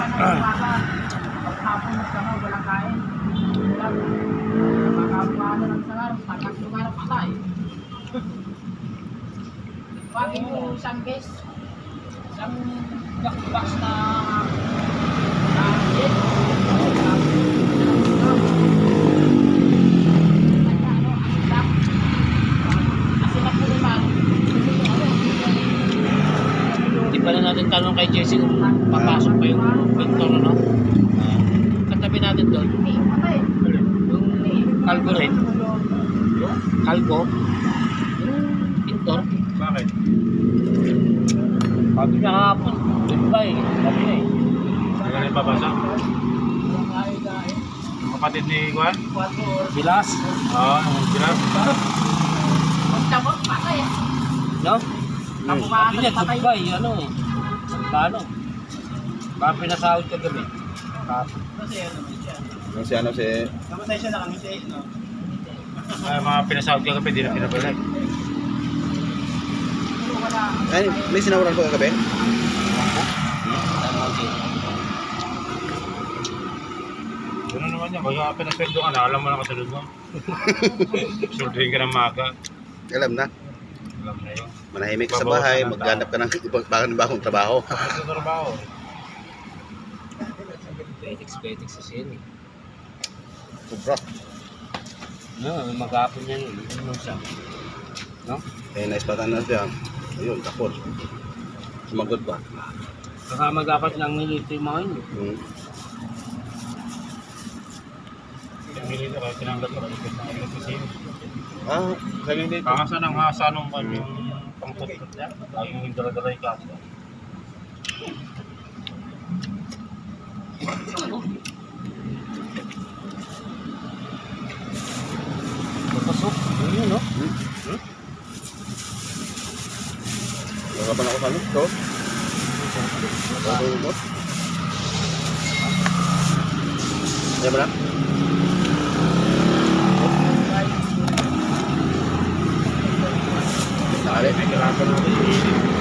Paghapon na sa mga walang kain. Makakaano lang sa araw, takas lugar patay. Wagin mo isang bes, isang box na jet. Hindi pala natin tanong kay Jesse kung papasok pa yung pintor, no? Katabi natin doon. Yung kalbo rin. Kalbo. Yung pintor. Bakit? Sabi niya kahapon. Goodbye. Sabi niya eh. Hindi ka rin papasok? Yung kapatid ni Juan? Bilas. Oo, sila. Magtabot patay. No? Kabukasan Sabi niya patay. goodbye. Ano? Paano? Baka pinasahod ka gabi. Kahapon. Yung si ano si... Kamatay siya nakamiti, no? Ay, mga pinasahod ka kapit, hindi na pinabalik. Ay, may sinawaran ko kagabi? Gano'n naman yan, kaya pinasweldo ka na, alam mo na kasunod mo. Sultuhin ka ng maga. Alam na. Alam na yun. Manahimik ka sa bahay, maghanap ka ng bagong trabaho. Bakit sa trabaho? Petex sa sini. Sobra. No, mag-aapon yan yun. Ano siya? No? Eh, naispatan na siya. Ayun, tapos. Sumagot ba? Baka mag-apat lang nilito yung mga yun. Pinili ka, kaya tinanggap ka, ikot na ikot kasi yun. Ah, sabi dito. Pangasan ng hasanong man yung pangtutot niya, yung dala-dalay ka. Papasok. Yun, no? Nakapan ako sa ano? Ito? Ito mo? Ayan mo na? Nakali? May karapan natin.